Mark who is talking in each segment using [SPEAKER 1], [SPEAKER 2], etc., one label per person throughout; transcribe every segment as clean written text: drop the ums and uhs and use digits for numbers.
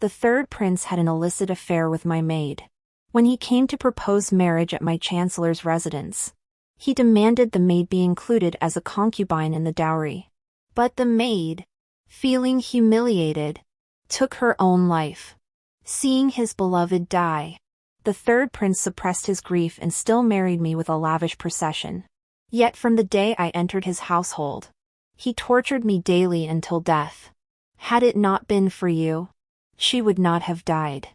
[SPEAKER 1] The third prince had an illicit affair with my maid. When he came to propose marriage at my chancellor's residence, he demanded the maid be included as a concubine in the dowry. But the maid, feeling humiliated, took her own life. Seeing his beloved die, the third prince suppressed his grief and still married me with a lavish procession. Yet from the day I entered his household, he tortured me daily until death. Had it not been for you, she would not have died.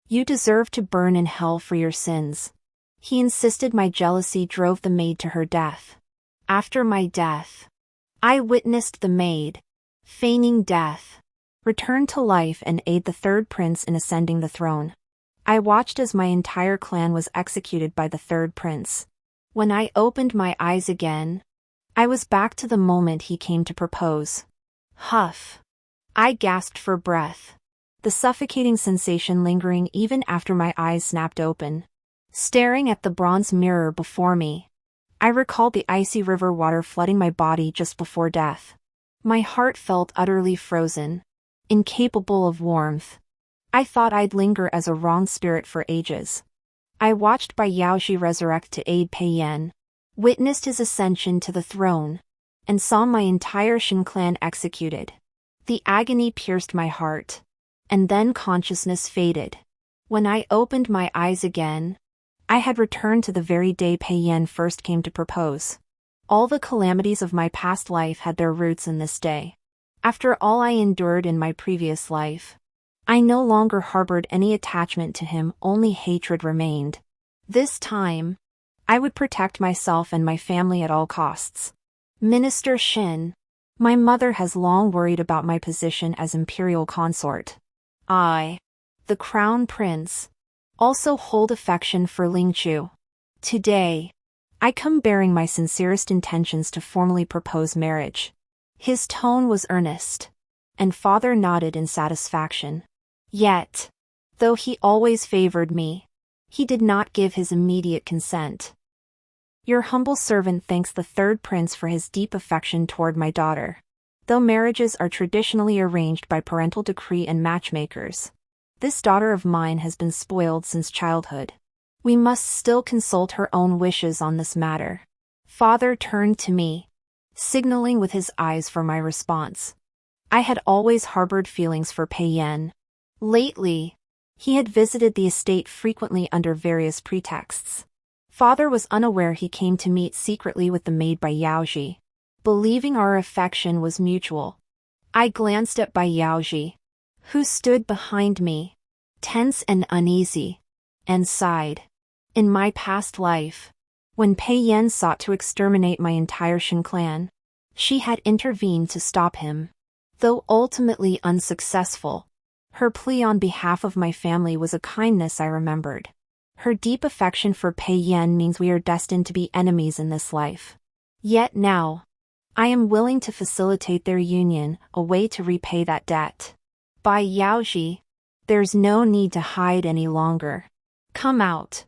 [SPEAKER 1] You deserve to burn in hell for your sins. He insisted my jealousy drove the maid to her death. After my death, I witnessed the maid, feigning death, return to life and aid the third prince in ascending the throne. I watched as my entire clan was executed by the third prince. When I opened my eyes again, I was back to the moment he came to propose. Huff! I gasped for breath, the suffocating sensation lingering even after my eyes snapped open. Staring at the bronze mirror before me, I recalled the icy river water flooding my body just before death. My heart felt utterly frozen, incapable of warmth. I thought I'd linger as a wrong spirit for ages. I watched Bai Yaoji resurrect to aid Pei Yan, witnessed his ascension to the throne, and saw my entire Shin clan executed. The agony pierced my heart, and then consciousness faded. When I opened my eyes again, I had returned to the very day Pei Yan first came to propose. All the calamities of my past life had their roots in this day. After all I endured in my previous life, I no longer harbored any attachment to him, only hatred remained. This time, I would protect myself and my family at all costs. Minister Shin, my mother has long worried about my position as imperial consort. I, the crown prince, also hold affection for Ling Chu. Today, I come bearing my sincerest intentions to formally propose marriage. His tone was earnest, and father nodded in satisfaction. Yet, though he always favored me, he did not give his immediate consent. Your humble servant thanks the third prince for his deep affection toward my daughter. Though marriages are traditionally arranged by parental decree and matchmakers, this daughter of mine has been spoiled since childhood. We must still consult her own wishes on this matter. Father turned to me, signaling with his eyes for my response. I had always harbored feelings for Pei Yan. Lately, he had visited the estate frequently under various pretexts. Father was unaware he came to meet secretly with the maid Bai Yaoji. Believing our affection was mutual, I glanced at Bai Yaoji, who stood behind me, tense and uneasy, and sighed. In my past life, when Pei Yan sought to exterminate my entire Shin clan, she had intervened to stop him. Though ultimately unsuccessful, her plea on behalf of my family was a kindness I remembered. Her deep affection for Pei Yan means we are destined to be enemies in this life. Yet now, I am willing to facilitate their union, a way to repay that debt. Bai Yaoji, there's no need to hide any longer. Come out.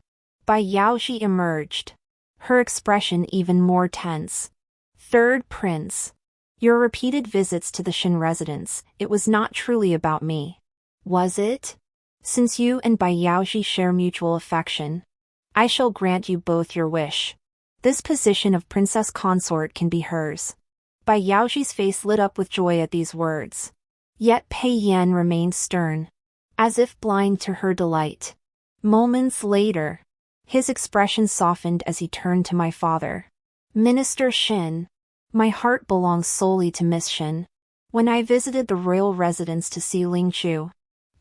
[SPEAKER 1] Bai Yaoji emerged, her expression even more tense. Third prince, your repeated visits to the Shin residence, it was not truly about me. Was it? Since you and Bai Yaoji share mutual affection, I shall grant you both your wish. This position of princess consort can be hers. Bai Yaoji's face lit up with joy at these words. Yet Pei Yan remained stern, as if blind to her delight. Moments later, his expression softened as he turned to my father. Minister Shin, my heart belongs solely to Miss Shin. When I visited the royal residence to see Ling Chu,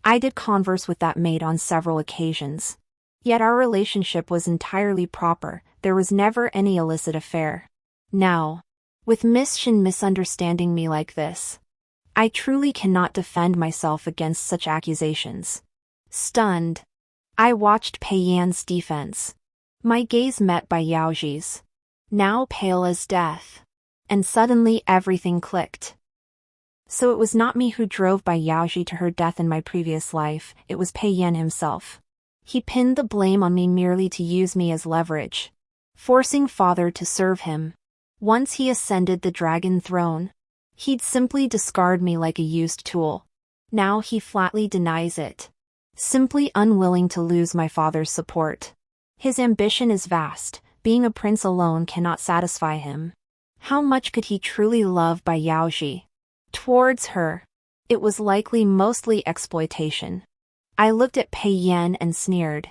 [SPEAKER 1] I did converse with that maid on several occasions. Yet our relationship was entirely proper, there was never any illicit affair. Now, with Miss Shin misunderstanding me like this, I truly cannot defend myself against such accusations. Stunned, I watched Pei Yan's defense. My gaze met Bai Yaoji's, now pale as death. And suddenly everything clicked. So it was not me who drove Bai Yaoji to her death in my previous life, it was Pei Yan himself. He pinned the blame on me merely to use me as leverage, forcing father to serve him. Once he ascended the dragon throne, he'd simply discard me like a used tool. Now he flatly denies it. Simply unwilling to lose my father's support. His ambition is vast, being a prince alone cannot satisfy him. How much could he truly love Bai Yaoji? Towards her, it was likely mostly exploitation. I looked at Pei Yan and sneered.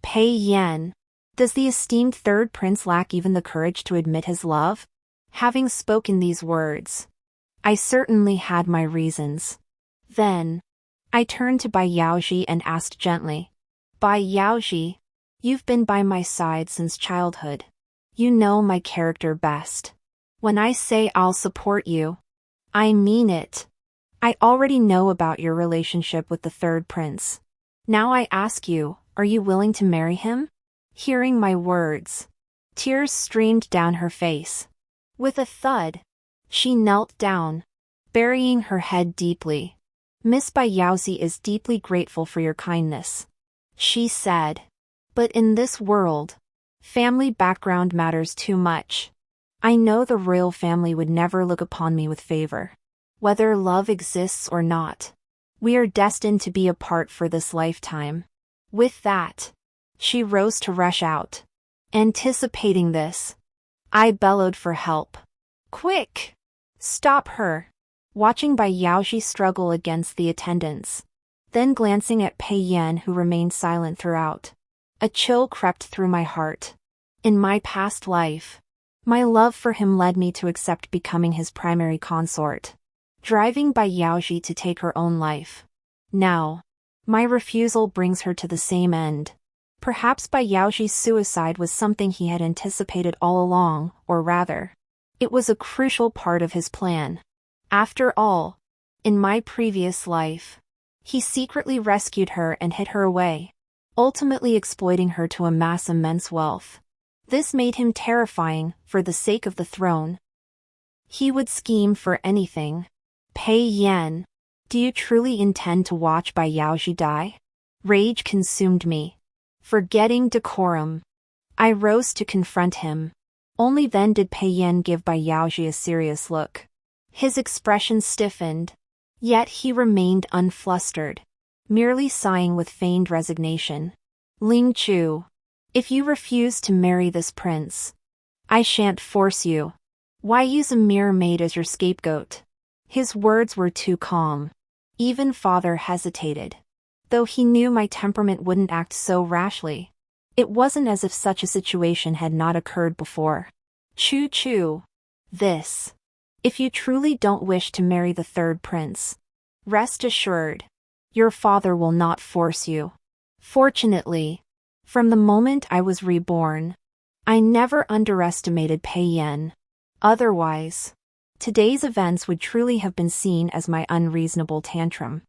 [SPEAKER 1] Pei Yan. Does the esteemed third prince lack even the courage to admit his love? Having spoken these words, I certainly had my reasons. Then, I turned to Bai Yaoji and asked gently, Bai Yaoji, you've been by my side since childhood. You know my character best. When I say I'll support you, I mean it. I already know about your relationship with the third prince. Now I ask you, are you willing to marry him? Hearing my words, tears streamed down her face. With a thud, she knelt down, burying her head deeply. Miss Bai Yaozi is deeply grateful for your kindness, she said. But in this world, family background matters too much. I know the royal family would never look upon me with favor. Whether love exists or not, we are destined to be apart for this lifetime. With that, she rose to rush out. Anticipating this, I bellowed for help. Quick! Stop her! Watching Bai Yaoji struggle against the attendants. Then glancing at Pei Yan who remained silent throughout. A chill crept through my heart. In my past life, my love for him led me to accept becoming his primary consort, driving Bai Yaoji to take her own life. Now, my refusal brings her to the same end. Perhaps Bai Yaoji's suicide was something he had anticipated all along, or rather, it was a crucial part of his plan. After all, in my previous life, he secretly rescued her and hid her away, ultimately exploiting her to amass immense wealth. This made him terrifying, for the sake of the throne. He would scheme for anything. Pei Yan, do you truly intend to watch Bai Yaoji die? Rage consumed me. Forgetting decorum, I rose to confront him. Only then did Pei Yan give Bai Yaoji a serious look. His expression stiffened, yet he remained unflustered, merely sighing with feigned resignation. Ling Chu, if you refuse to marry this prince, I shan't force you. Why use a mere maid as your scapegoat? His words were too calm. Even father hesitated. Though he knew my temperament wouldn't act so rashly. It wasn't as if such a situation had not occurred before. Chu. This. If you truly don't wish to marry the third prince, rest assured, your father will not force you. Fortunately, from the moment I was reborn, I never underestimated Pei Yan. Otherwise, today's events would truly have been seen as my unreasonable tantrum.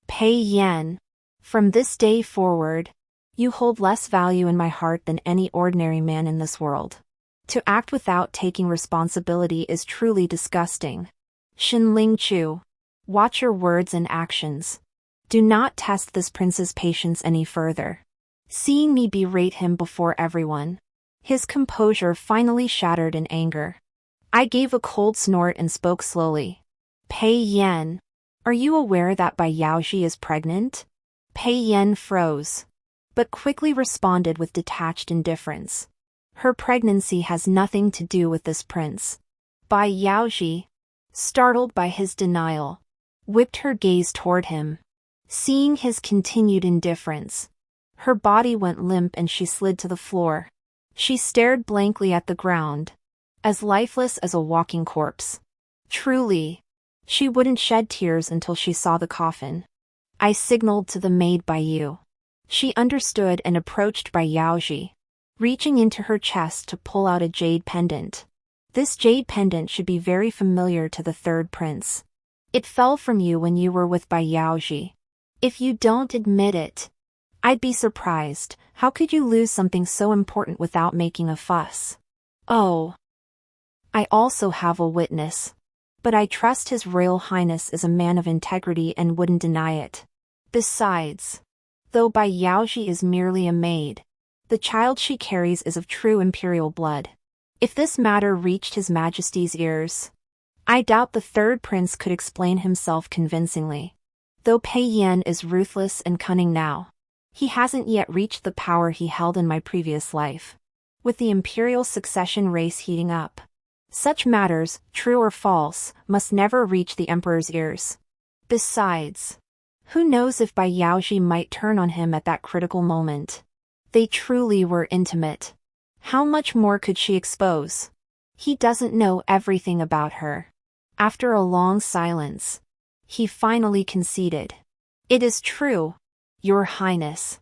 [SPEAKER 1] Pei Yan, from this day forward, you hold less value in my heart than any ordinary man in this world. To act without taking responsibility is truly disgusting. Xin Ling Chu, watch your words and actions. Do not test this prince's patience any further. Seeing me berate him before everyone, his composure finally shattered in anger. I gave a cold snort and spoke slowly. Pei Yan, are you aware that Bai Yaoji is pregnant? Pei Yan froze, but quickly responded with detached indifference. Her pregnancy has nothing to do with this prince. Bai Yaoji, startled by his denial, whipped her gaze toward him. Seeing his continued indifference, her body went limp and she slid to the floor. She stared blankly at the ground, as lifeless as a walking corpse. Truly, she wouldn't shed tears until she saw the coffin. I signaled to the maid Bai Yu. She understood and approached Bai Yaoji, reaching into her chest to pull out a jade pendant. This jade pendant should be very familiar to the third prince. It fell from you when you were with Bai Yaoji. If you don't admit it, I'd be surprised. How could you lose something so important without making a fuss? Oh. I also have a witness. But I trust His Royal Highness is a man of integrity and wouldn't deny it. Besides, though Bai Yaoji is merely a maid, the child she carries is of true imperial blood. If this matter reached His Majesty's ears, I doubt the third prince could explain himself convincingly. Though Pei Yan is ruthless and cunning now, he hasn't yet reached the power he held in my previous life. With the imperial succession race heating up, such matters, true or false, must never reach the emperor's ears. Besides, who knows if Bai Yaoji might turn on him at that critical moment. They truly were intimate. How much more could she expose? He doesn't know everything about her. After a long silence, he finally conceded. It is true, Your Highness.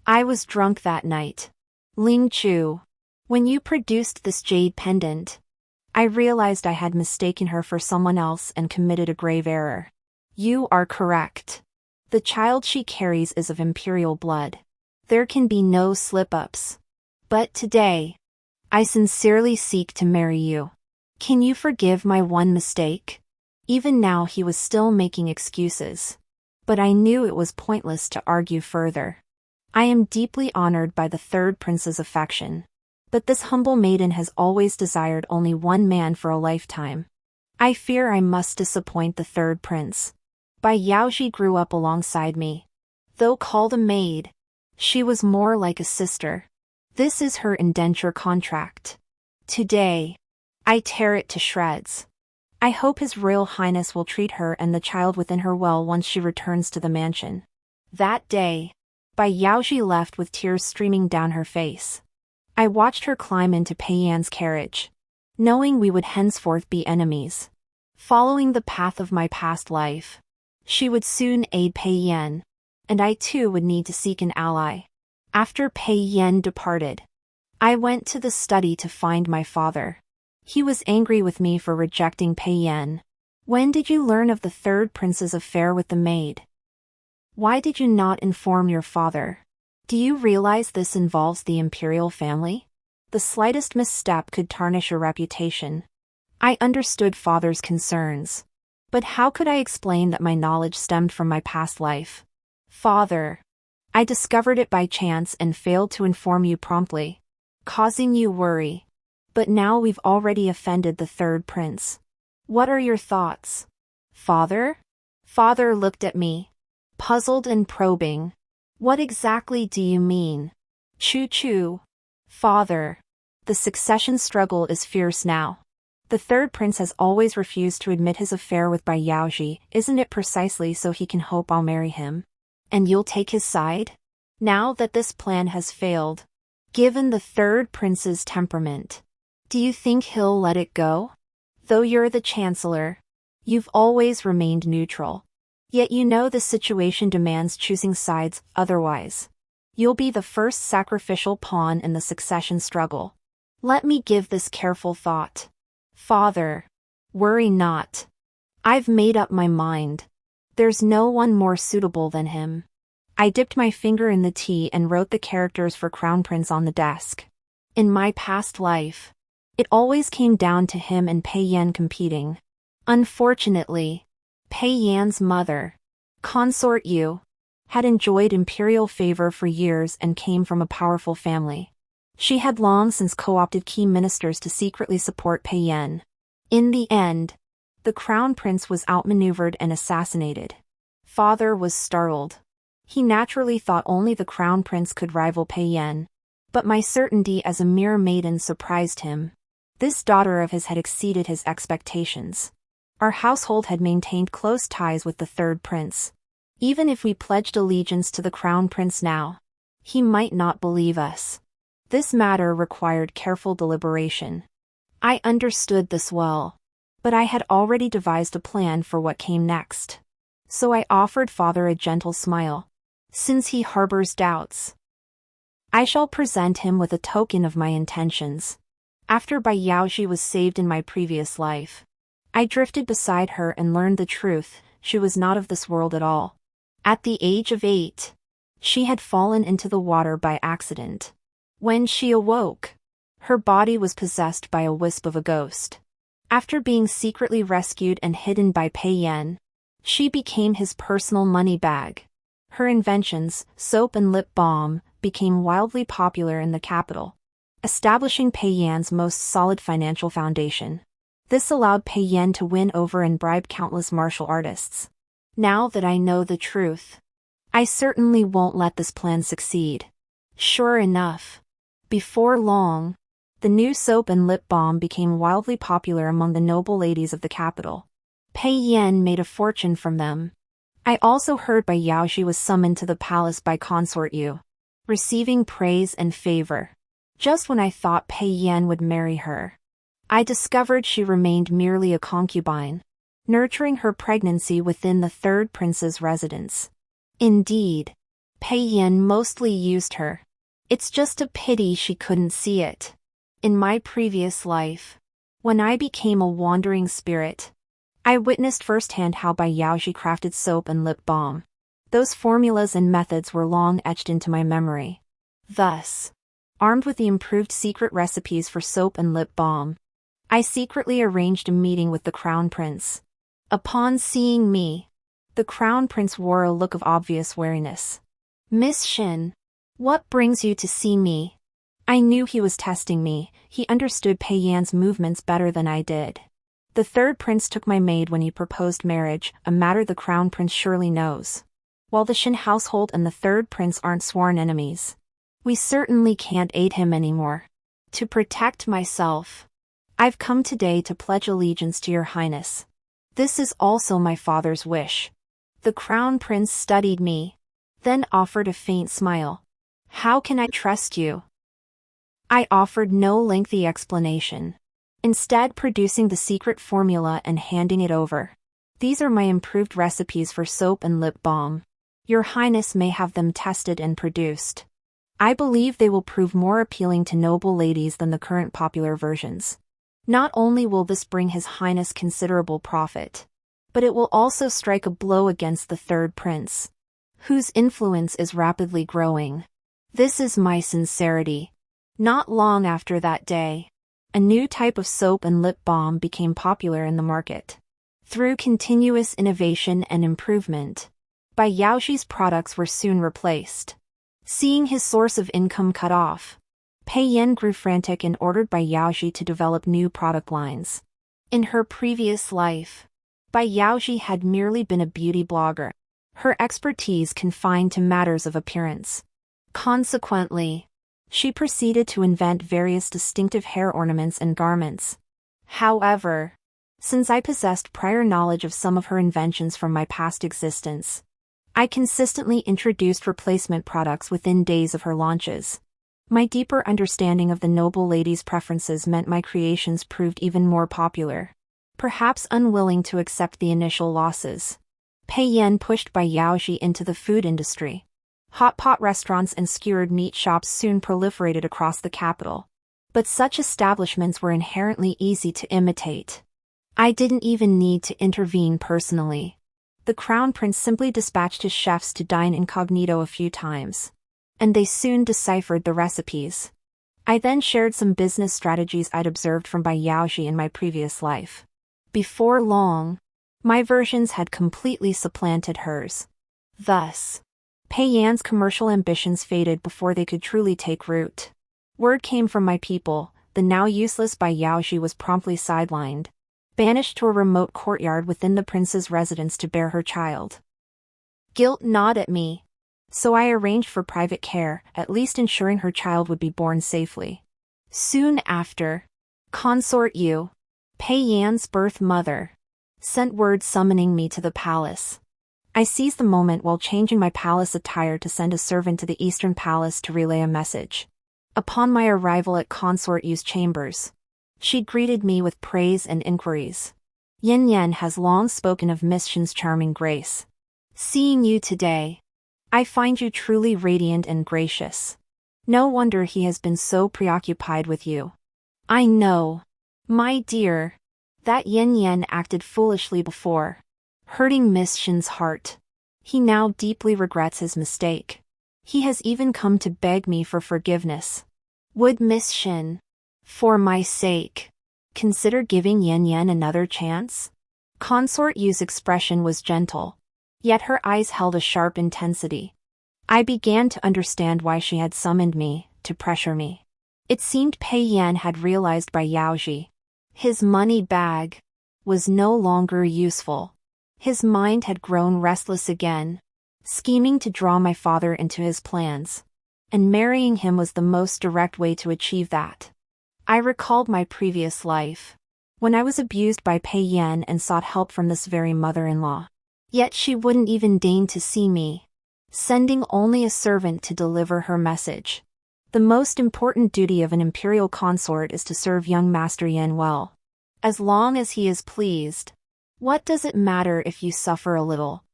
[SPEAKER 1] I was drunk that night. Ling Chu, when you produced this jade pendant, I realized I had mistaken her for someone else and committed a grave error. You are correct. The child she carries is of imperial blood. There can be no slip-ups. But today, I sincerely seek to marry you. Can you forgive my one mistake? Even now he was still making excuses. But I knew it was pointless to argue further. I am deeply honored by the third prince's affection. But this humble maiden has always desired only one man for a lifetime. I fear I must disappoint the third prince. Bai Yaoji grew up alongside me. Though called a maid, she was more like a sister. This is her indenture contract. Today, I tear it to shreds. I hope His Royal Highness will treat her and the child within her well once she returns to the mansion. That day, Bai Yaoji left with tears streaming down her face. I watched her climb into Pei Yan's carriage, knowing we would henceforth be enemies. Following the path of my past life, she would soon aid Pei Yan, and I too would need to seek an ally. After Pei Yan departed, I went to the study to find my father. He was angry with me for rejecting Pei Yan. When did you learn of the third prince's affair with the maid? Why did you not inform your father? Do you realize this involves the imperial family? The slightest misstep could tarnish your reputation. I understood father's concerns. But how could I explain that my knowledge stemmed from my past life? Father, I discovered it by chance and failed to inform you promptly, causing you worry. But now we've already offended the third prince. What are your thoughts? Father? Father looked at me, puzzled and probing. What exactly do you mean? Choo-choo. Father, the succession struggle is fierce now. The third prince has always refused to admit his affair with Bai Yaoji. Isn't it precisely so he can hope I'll marry him? And you'll take his side? Now that this plan has failed, given the third prince's temperament, do you think he'll let it go? Though you're the chancellor, you've always remained neutral. Yet you know the situation demands choosing sides, otherwise, you'll be the first sacrificial pawn in the succession struggle. Let me give this careful thought. Father, worry not. I've made up my mind. There's no one more suitable than him. I dipped my finger in the tea and wrote the characters for Crown Prince on the desk. In my past life, it always came down to him and Pei Yan competing. Unfortunately, Pei Yan's mother, Consort Yu, had enjoyed imperial favor for years and came from a powerful family. She had long since co-opted key ministers to secretly support Pei Yan. In the end, the crown prince was outmaneuvered and assassinated. Father was startled. He naturally thought only the crown prince could rival Pei Yan. But my certainty as a mere maiden surprised him. This daughter of his had exceeded his expectations. Our household had maintained close ties with the third prince. Even if we pledged allegiance to the crown prince now, he might not believe us. This matter required careful deliberation. I understood this well, but I had already devised a plan for what came next. So I offered father a gentle smile. Since he harbors doubts, I shall present him with a token of my intentions. After Bai Yaoji was saved in my previous life, I drifted beside her and learned the truth. She was not of this world at all. At the age of 8, she had fallen into the water by accident. When she awoke, her body was possessed by a wisp of a ghost. After being secretly rescued and hidden by Pei Yan, she became his personal money bag. Her inventions, soap and lip balm, became wildly popular in the capital, establishing Pei Yan's most solid financial foundation. This allowed Pei Yan to win over and bribe countless martial artists. Now that I know the truth, I certainly won't let this plan succeed. Sure enough, before long, the new soap and lip balm became wildly popular among the noble ladies of the capital. Pei Yan made a fortune from them. I also heard Bai Yaoxi was summoned to the palace by Consort Yu, receiving praise and favor. Just when I thought Pei Yan would marry her, I discovered she remained merely a concubine, nurturing her pregnancy within the third prince's residence. Indeed, Pei Yan mostly used her. It's just a pity she couldn't see it. In my previous life, when I became a wandering spirit, I witnessed firsthand how Bai Yaoxi crafted soap and lip balm. Those formulas and methods were long etched into my memory. Thus, armed with the improved secret recipes for soap and lip balm, I secretly arranged a meeting with the crown prince. Upon seeing me, the crown prince wore a look of obvious wariness. "Miss Shin, what brings you to see me?" I knew he was testing me. He understood Pei Yan's movements better than I did. The third prince took my maid when he proposed marriage, a matter the crown prince surely knows. While the Shin household and the third prince aren't sworn enemies, we certainly can't aid him anymore. To protect myself, I've come today to pledge allegiance to your highness. This is also my father's wish. The crown prince studied me, then offered a faint smile. "How can I trust you?" I offered no lengthy explanation, instead producing the secret formula and handing it over. "These are my improved recipes for soap and lip balm. Your highness may have them tested and produced. I believe they will prove more appealing to noble ladies than the current popular versions. Not only will this bring his highness considerable profit, but it will also strike a blow against the third prince, whose influence is rapidly growing. This is my sincerity." Not long after that day, a new type of soap and lip balm became popular in the market. Through continuous innovation and improvement, Bai Yaoxi's products were soon replaced. Seeing his source of income cut off, Pei Yan grew frantic and ordered Bai Yaoxi to develop new product lines. In her previous life, Bai Yaoxi had merely been a beauty blogger, her expertise confined to matters of appearance. Consequently, she proceeded to invent various distinctive hair ornaments and garments. However, since I possessed prior knowledge of some of her inventions from my past existence, I consistently introduced replacement products within days of her launches. My deeper understanding of the noble lady's preferences meant my creations proved even more popular. Perhaps unwilling to accept the initial losses, Pei Yan pushed Bai Yaoxi into the food industry. Hot pot restaurants and skewered meat shops soon proliferated across the capital. But such establishments were inherently easy to imitate. I didn't even need to intervene personally. The crown prince simply dispatched his chefs to dine incognito a few times, and they soon deciphered the recipes. I then shared some business strategies I'd observed from Bai Yaoxi in my previous life. Before long, my versions had completely supplanted hers. Thus, Pei Yan's commercial ambitions faded before they could truly take root. Word came from my people, the now useless Bai Yaoxi was promptly sidelined, banished to a remote courtyard within the prince's residence to bear her child. Guilt gnawed at me, so I arranged for private care, at least ensuring her child would be born safely. Soon after, Consort Yu, Pei Yan's birth mother, sent word summoning me to the palace. I seized the moment while changing my palace attire to send a servant to the Eastern Palace to relay a message. Upon my arrival at Consort Yu's chambers, she greeted me with praise and inquiries. "Yin Yan has long spoken of Miss Shin's charming grace. Seeing you today, I find you truly radiant and gracious. No wonder he has been so preoccupied with you. I know, my dear, that Yin Yan acted foolishly before, hurting Miss Shin's heart. He now deeply regrets his mistake. He has even come to beg me for forgiveness. Would Miss Shin, for my sake, consider giving Yin Yan another chance?" Consort Yu's expression was gentle, yet her eyes held a sharp intensity. I began to understand why she had summoned me, to pressure me. It seemed Pei Yan had realized Bai Yaoxi, his money bag, was no longer useful. His mind had grown restless again, scheming to draw my father into his plans. And marrying him was the most direct way to achieve that. I recalled my previous life, when I was abused by Pei Yan and sought help from this very mother-in-law. Yet she wouldn't even deign to see me, sending only a servant to deliver her message. The most important duty of an imperial consort is to serve young Master Yan well. As long as he is pleased. What does it matter if you suffer a little?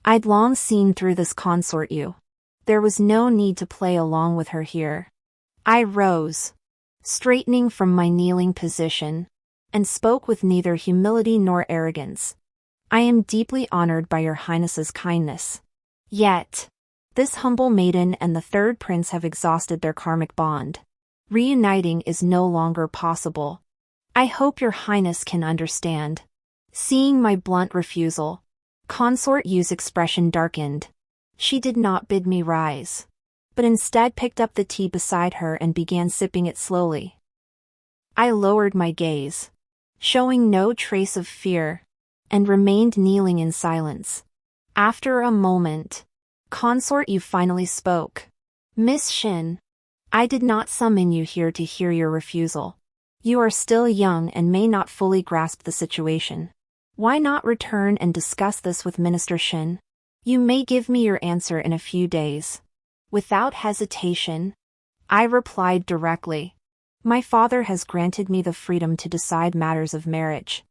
[SPEAKER 1] I'd long seen through this consort you. There was no need to play along with her here. I rose, straightening from my kneeling position, and spoke with neither humility nor arrogance. I am deeply honored by your highness's kindness. Yet, this humble maiden and the third prince have exhausted their karmic bond. Reuniting is no longer possible. I hope your highness can understand. Seeing my blunt refusal, Consort Yu's expression darkened. She did not bid me rise, but instead picked up the tea beside her and began sipping it slowly. I lowered my gaze, showing no trace of fear, and remained kneeling in silence. After a moment, Consort Yu finally spoke. Miss Shin, I did not summon you here to hear your refusal. You are still young and may not fully grasp the situation. Why not return and discuss this with Minister Shin? You may give me your answer in a few days. Without hesitation, I replied directly. My father has granted me the freedom to decide matters of marriage.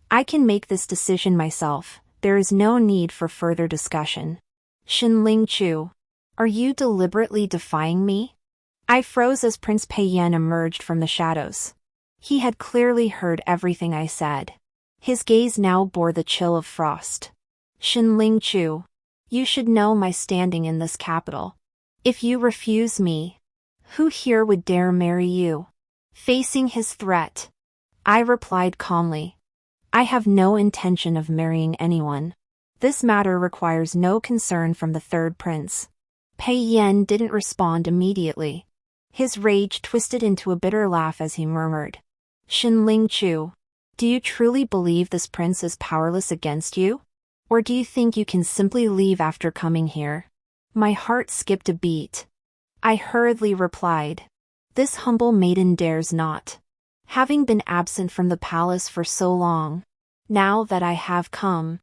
[SPEAKER 1] I can make this decision myself. There is no need for further discussion. Shinling Chu, are you deliberately defying me? I froze as Prince Pei Yan emerged from the shadows. He had clearly heard everything I said. His gaze now bore the chill of frost. Shinling Chu, you should know my standing in this capital. If you refuse me, who here would dare marry you? Facing his threat, I replied calmly. I have no intention of marrying anyone. This matter requires no concern from the third prince. Pei Yan didn't respond immediately. His rage twisted into a bitter laugh as he murmured. Shinling Chu, do you truly believe this prince is powerless against you? Or do you think you can simply leave after coming here? My heart skipped a beat. I hurriedly replied. This humble maiden dares not. Having been absent from the palace for so long, now that I have come,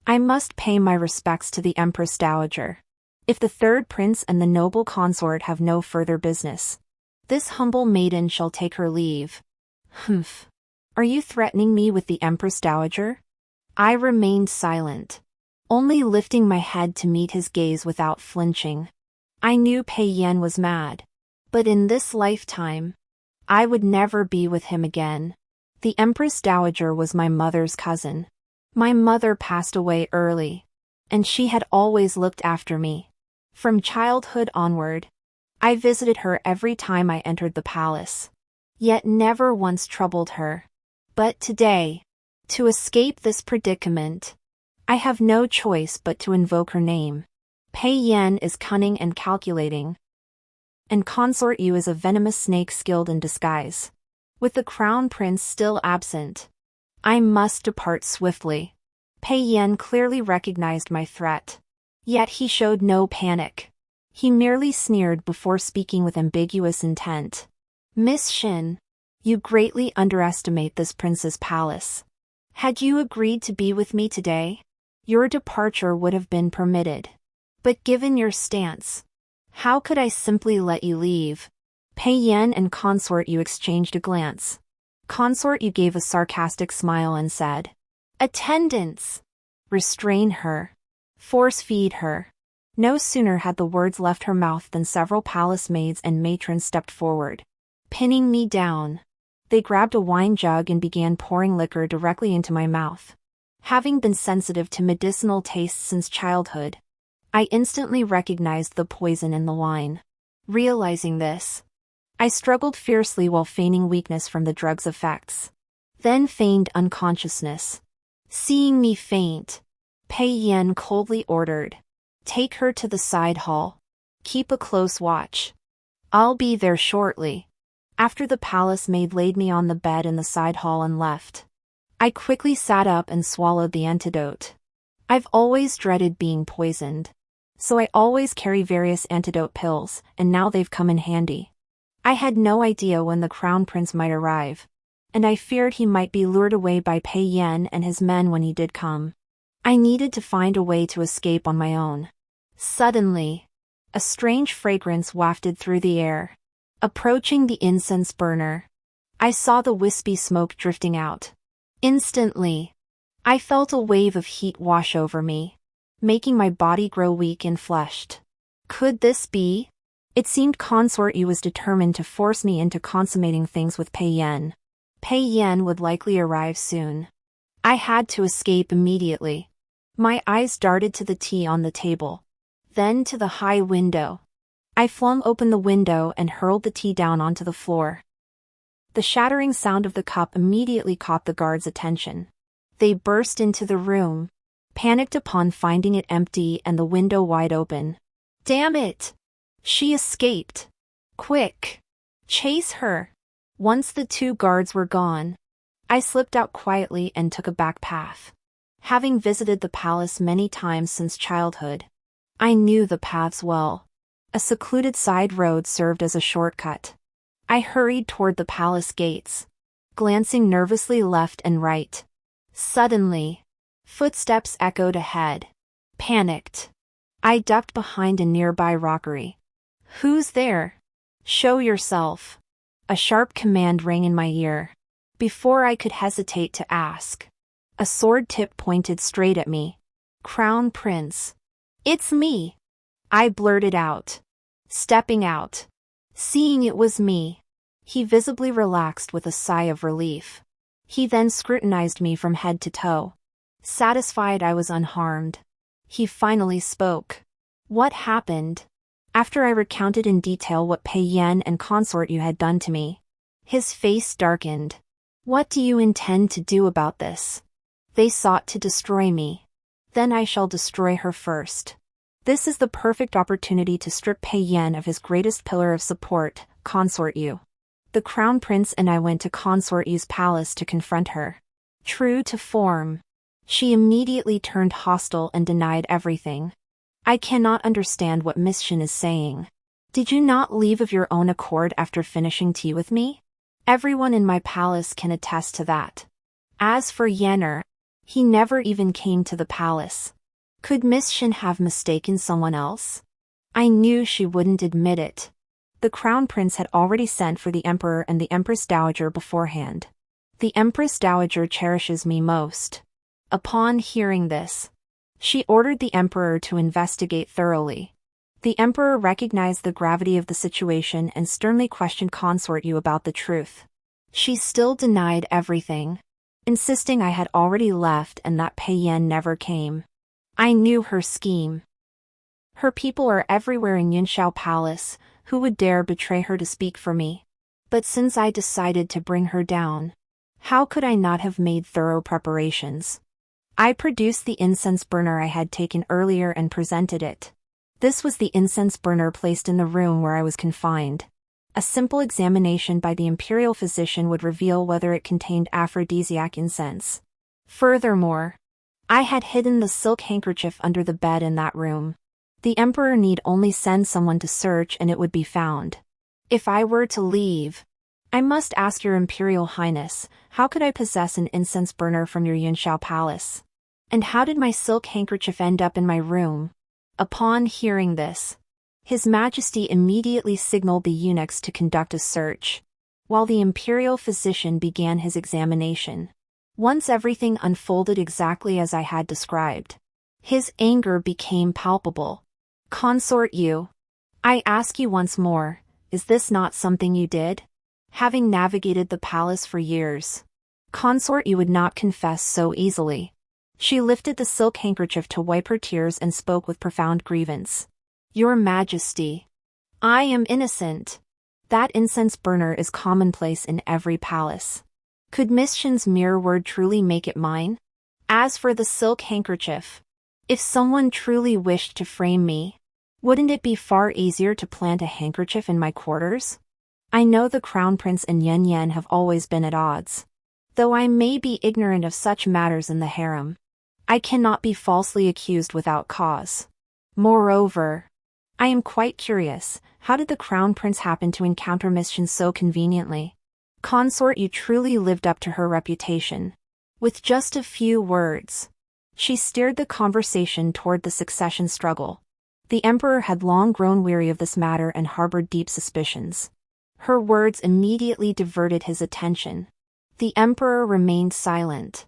[SPEAKER 1] I must pay my respects to the Empress Dowager. If the third prince and the noble consort have no further business, this humble maiden shall take her leave. Humph. Are you threatening me with the Empress Dowager? I remained silent, only lifting my head to meet his gaze without flinching. I knew Pei Yan was mad, but in this lifetime, I would never be with him again. The Empress Dowager was my mother's cousin. My mother passed away early, and she had always looked after me. From childhood onward, I visited her every time I entered the palace, yet never once troubled her. But today, to escape this predicament, I have no choice but to invoke her name. Pei Yan is cunning and calculating, and Consort Yu is a venomous snake skilled in disguise. With the crown prince still absent, I must depart swiftly. Pei Yan clearly recognized my threat, yet he showed no panic. He merely sneered before speaking with ambiguous intent. Miss Shin, you greatly underestimate this prince's palace. Had you agreed to be with me today, your departure would have been permitted. But given your stance, how could I simply let you leave? Pei Yan and Consort Yu exchanged a glance. Consort Yu gave a sarcastic smile and said, Attendants! Restrain her. Force feed her. No sooner had the words left her mouth than several palace maids and matrons stepped forward. Pinning me down, they grabbed a wine jug and began pouring liquor directly into my mouth. Having been sensitive to medicinal tastes since childhood, I instantly recognized the poison in the wine. Realizing this, I struggled fiercely while feigning weakness from the drug's effects, then feigned unconsciousness. Seeing me faint, Pei Yan coldly ordered, Take her to the side hall. Keep a close watch. I'll be there shortly. After the palace maid laid me on the bed in the side hall and left, I quickly sat up and swallowed the antidote. I've always dreaded being poisoned. So I always carry various antidote pills, and now they've come in handy. I had no idea when the crown prince might arrive, and I feared he might be lured away by Pei Yan and his men when he did come. I needed to find a way to escape on my own. Suddenly, a strange fragrance wafted through the air. Approaching the incense burner, I saw the wispy smoke drifting out. Instantly, I felt a wave of heat wash over me, making my body grow weak and flushed. Could this be? It seemed Consort Yu was determined to force me into consummating things with Pei Yan. Pei Yan would likely arrive soon. I had to escape immediately. My eyes darted to the tea on the table, then to the high window. I flung open the window and hurled the tea down onto the floor. The shattering sound of the cup immediately caught the guards' attention. They burst into the room, panicked upon finding it empty and the window wide open. Damn it! She escaped! Quick! Chase her! Once the two guards were gone, I slipped out quietly and took a back path. Having visited the palace many times since childhood, I knew the paths well. A secluded side road served as a shortcut. I hurried toward the palace gates, glancing nervously left and right. Suddenly, footsteps echoed ahead. Panicked, I ducked behind a nearby rockery. Who's there? Show yourself. A sharp command rang in my ear. Before I could hesitate to ask, a sword tip pointed straight at me. Crown Prince. It's me, I blurted out. Stepping out. Seeing it was me, he visibly relaxed with a sigh of relief. He then scrutinized me from head to toe. Satisfied I was unharmed, he finally spoke. What happened? After I recounted in detail what Pei Yan and Consort Yu had done to me, his face darkened. What do you intend to do about this? They sought to destroy me. Then I shall destroy her first. This is the perfect opportunity to strip Pei Yan of his greatest pillar of support, Consort Yu. The Crown Prince and I went to Consort Yu's palace to confront her. True to form, she immediately turned hostile and denied everything. I cannot understand what Miss Shin is saying. Did you not leave of your own accord after finishing tea with me? Everyone in my palace can attest to that. As for Yanner, he never even came to the palace. Could Miss Shin have mistaken someone else? I knew she wouldn't admit it. The Crown Prince had already sent for the Emperor and the Empress Dowager beforehand. The Empress Dowager cherishes me most. Upon hearing this, she ordered the Emperor to investigate thoroughly. The Emperor recognized the gravity of the situation and sternly questioned Consort Yu about the truth. She still denied everything, insisting I had already left and that Pei Yan never came. I knew her scheme. Her people are everywhere in Yunshao Palace. Who would dare betray her to speak for me? But since I decided to bring her down, how could I not have made thorough preparations? I produced the incense burner I had taken earlier and presented it. This was the incense burner placed in the room where I was confined. A simple examination by the imperial physician would reveal whether it contained aphrodisiac incense. Furthermore, I had hidden the silk handkerchief under the bed in that room. The Emperor need only send someone to search and it would be found. If I were to leave, I must ask your Imperial Highness, how could I possess an incense burner from your Yunshao Palace? And how did my silk handkerchief end up in my room? Upon hearing this, His Majesty immediately signaled the eunuchs to conduct a search, while the imperial physician began his examination. Once everything unfolded exactly as I had described, his anger became palpable. Consort Yu, I ask you once more, is this not something you did? Having navigated the palace for years, Consort Yu would not confess so easily. She lifted the silk handkerchief to wipe her tears and spoke with profound grievance. Your Majesty, I am innocent. That incense burner is commonplace in every palace. Could Miss Shin's mere word truly make it mine? As for the silk handkerchief, if someone truly wished to frame me, wouldn't it be far easier to plant a handkerchief in my quarters? I know the Crown Prince and Yen Yen have always been at odds, though I may be ignorant of such matters in the harem. I cannot be falsely accused without cause. Moreover, I am quite curious, how did the crown prince happen to encounter missions so conveniently? Consort, you truly lived up to her reputation. With just a few words, she steered the conversation toward the succession struggle. The emperor had long grown weary of this matter and harbored deep suspicions. Her words immediately diverted his attention. The emperor remained silent,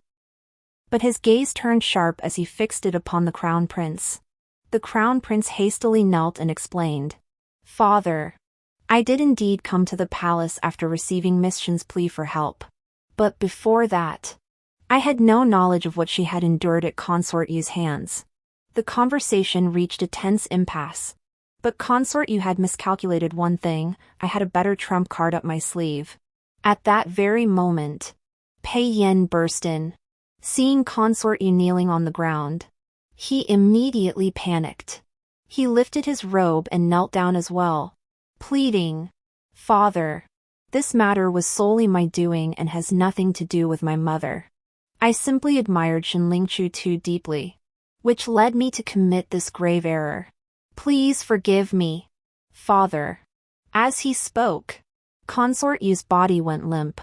[SPEAKER 1] but his gaze turned sharp as he fixed it upon the crown prince. The crown prince hastily knelt and explained, "Father, I did indeed come to the palace after receiving Mission's plea for help. But before that, I had no knowledge of what she had endured at Consort Yu's hands." The conversation reached a tense impasse. "But Consort Yu had miscalculated one thing, I had a better trump card up my sleeve." At that very moment, Pei Yan burst in. Seeing Consort Yu kneeling on the ground, he immediately panicked. He lifted his robe and knelt down as well, pleading, "Father, this matter was solely my doing and has nothing to do with my mother. I simply admired Shen Lingchu too deeply, which led me to commit this grave error. Please forgive me, Father." As he spoke, Consort Yu's body went limp.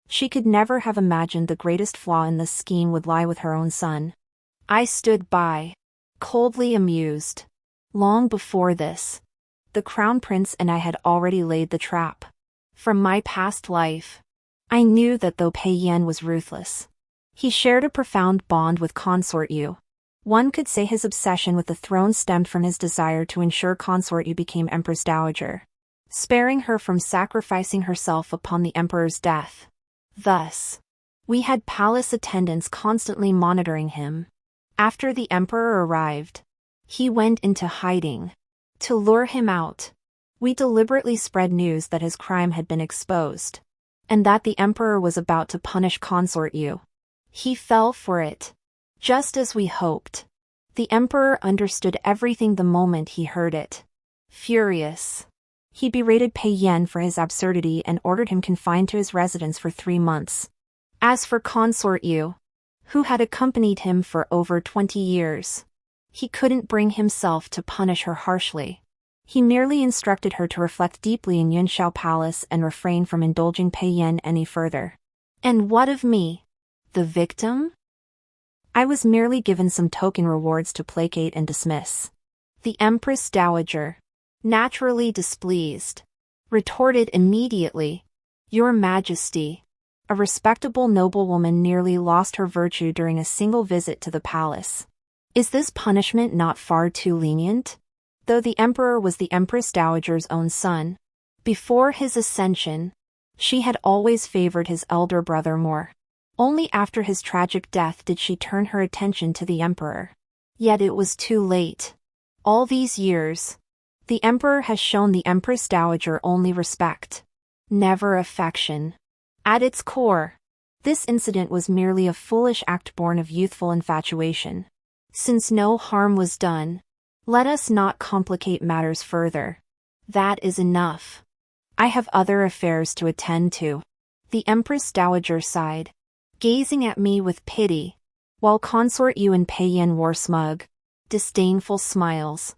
[SPEAKER 1] She could never have imagined the greatest flaw in this scheme would lie with her own son. I stood by, coldly amused. Long before this, the crown prince and I had already laid the trap. From my past life, I knew that though Pei Yan was ruthless, he shared a profound bond with Consort Yu. One could say his obsession with the throne stemmed from his desire to ensure Consort Yu became Empress Dowager, sparing her from sacrificing herself upon the emperor's death. Thus, we had palace attendants constantly monitoring him. After the emperor arrived, he went into hiding. To lure him out, we deliberately spread news that his crime had been exposed, and that the emperor was about to punish Consort Yu. He fell for it, just as we hoped. The emperor understood everything the moment he heard it. Furious, he berated Pei Yan for his absurdity and ordered him confined to his residence for 3 months. As for Consort Yu, who had accompanied him for over 20 years, he couldn't bring himself to punish her harshly. He merely instructed her to reflect deeply in Yunshao Palace and refrain from indulging Pei Yan any further. And what of me, the victim? I was merely given some token rewards to placate and dismiss. The Empress Dowager, naturally displeased, retorted immediately, "Your Majesty, a respectable noblewoman nearly lost her virtue during a single visit to the palace. Is this punishment not far too lenient?" Though the emperor was the Empress Dowager's own son, before his ascension, she had always favored his elder brother more. Only after his tragic death did she turn her attention to the emperor. Yet it was too late. All these years, the emperor has shown the Empress Dowager only respect, never affection. At its core, this incident was merely a foolish act born of youthful infatuation. Since no harm was done, let us not complicate matters further. That is enough. I have other affairs to attend to. The Empress Dowager sighed, gazing at me with pity, while Consort Yu and Pei Yan wore smug, disdainful smiles.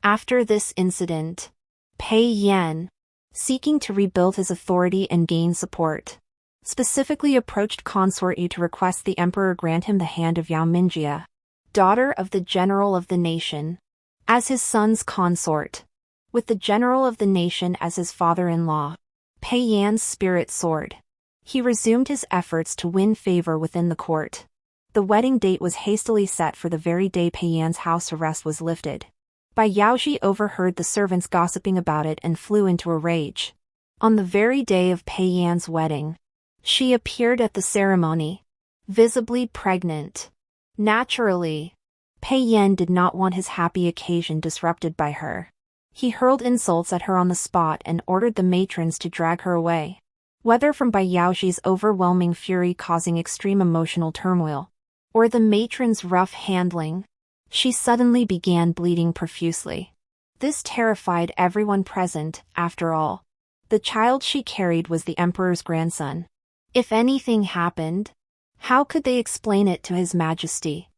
[SPEAKER 1] After this incident, Pei Yan, seeking to rebuild his authority and gain support, specifically approached Consort Yu to request the emperor grant him the hand of Yao Mingjia, daughter of the general of the nation, as his son's consort. With the general of the nation as his father-in-law, Pei Yan's spirit soared. He resumed his efforts to win favor within the court. The wedding date was hastily set for the very day Pei Yan's house arrest was lifted. Bai Yaoji overheard the servants gossiping about it and flew into a rage. On the very day of Pei Yan's wedding, she appeared at the ceremony, visibly pregnant. Naturally, Pei Yan did not want his happy occasion disrupted by her. He hurled insults at her on the spot and ordered the matrons to drag her away. Whether from Bai Yaoji's overwhelming fury causing extreme emotional turmoil, or the matron's rough handling, she suddenly began bleeding profusely. This terrified everyone present. After all, the child she carried was the emperor's grandson. If anything happened, how could they explain it to His Majesty?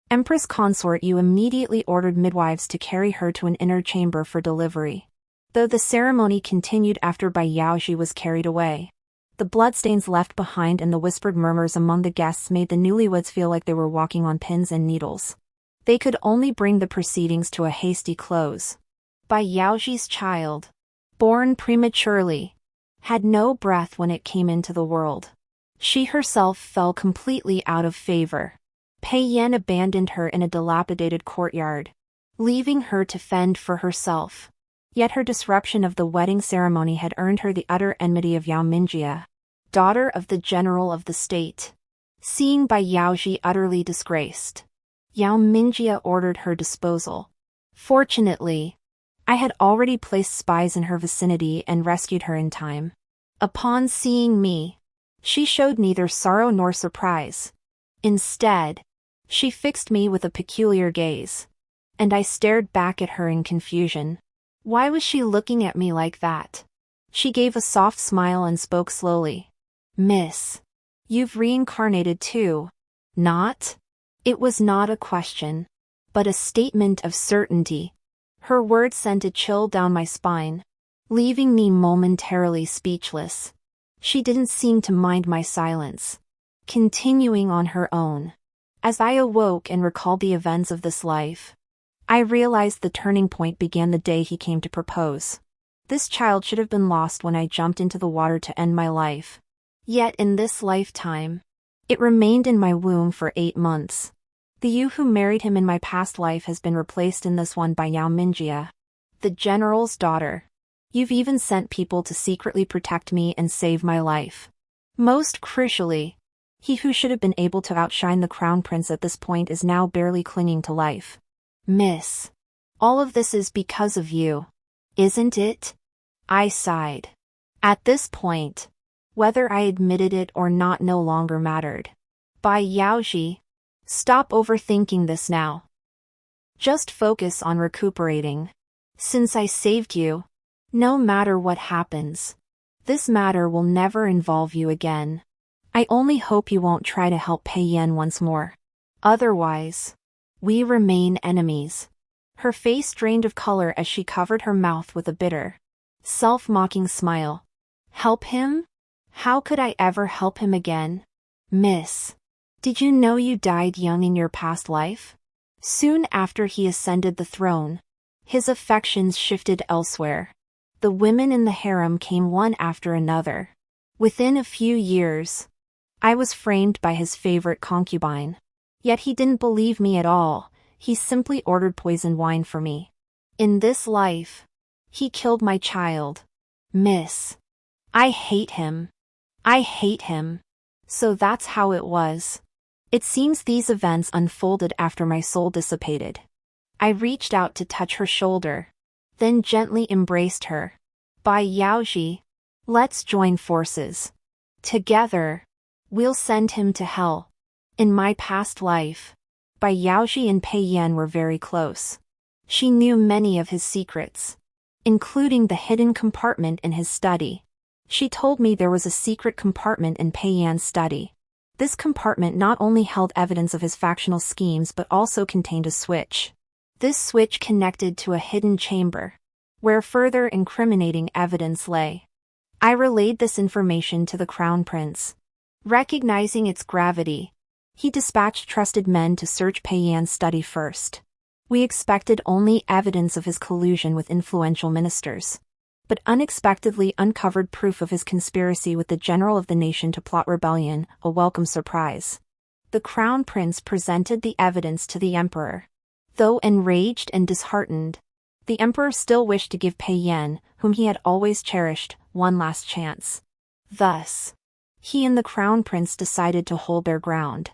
[SPEAKER 1] Empress consort, you immediately ordered midwives to carry her to an inner chamber for delivery. Though the ceremony continued after Bai Yaoji was carried away, the bloodstains left behind and the whispered murmurs among the guests made the newlyweds feel like they were walking on pins and needles. They could only bring the proceedings to a hasty close. Bai Yaoji's child, born prematurely, had no breath when it came into the world. She herself fell completely out of favor. Pei Yan abandoned her in a dilapidated courtyard, leaving her to fend for herself. Yet her disruption of the wedding ceremony had earned her the utter enmity of Yao Mingjia, daughter of the general of the state. Seeing Bai Yaoji utterly disgraced, Yao Mingjia ordered her disposal. Fortunately, I had already placed spies in her vicinity and rescued her in time. Upon seeing me, she showed neither sorrow nor surprise. Instead, she fixed me with a peculiar gaze, and I stared back at her in confusion. Why was she looking at me like that? She gave a soft smile and spoke slowly. Miss, you've reincarnated too, not? It was not a question, but a statement of certainty. Her words sent a chill down my spine, leaving me momentarily speechless. She didn't seem to mind my silence, continuing on her own. As I awoke and recalled the events of this life, I realized the turning point began the day he came to propose. This child should have been lost when I jumped into the water to end my life. Yet in this lifetime, it remained in my womb for 8 months. The you who married him in my past life has been replaced in this one by Yao Mingjia, the general's daughter. You've even sent people to secretly protect me and save my life. Most crucially, he who should have been able to outshine the crown prince at this point is now barely clinging to life. Miss, all of this is because of you, isn't it? I sighed. At this point, whether I admitted it or not no longer mattered. Bai Yaoji, stop overthinking this now. Just focus on recuperating. Since I saved you, no matter what happens, this matter will never involve you again. I only hope you won't try to help Pei Yan once more. Otherwise, we remain enemies. Her face drained of color as she covered her mouth with a bitter, self-mocking smile. Help him? How could I ever help him again? Miss, did you know you died young in your past life? Soon after he ascended the throne, his affections shifted elsewhere. The women in the harem came one after another. Within a few years, I was framed by his favorite concubine. Yet he didn't believe me at all. He simply ordered poisoned wine for me. In this life, he killed my child. Miss, I hate him. I hate him. So that's how it was. It seems these events unfolded after my soul dissipated. I reached out to touch her shoulder, then gently embraced her. Bai Yaoji, let's join forces. Together, we'll send him to hell. In my past life, Bai Yaoji and Pei Yan were very close. She knew many of his secrets, including the hidden compartment in his study. She told me there was a secret compartment in Pei Yan's study. This compartment not only held evidence of his factional schemes but also contained a switch. This switch connected to a hidden chamber, where further incriminating evidence lay. I relayed this information to the Crown Prince. Recognizing its gravity, he dispatched trusted men to search Pei Yan's study first. We expected only evidence of his collusion with influential ministers, but unexpectedly uncovered proof of his conspiracy with the general of the nation to plot rebellion, a welcome surprise. The Crown Prince presented the evidence to the Emperor. Though enraged and disheartened, the Emperor still wished to give Pei Yan, whom he had always cherished, one last chance. Thus, he and the Crown Prince decided to hold their ground.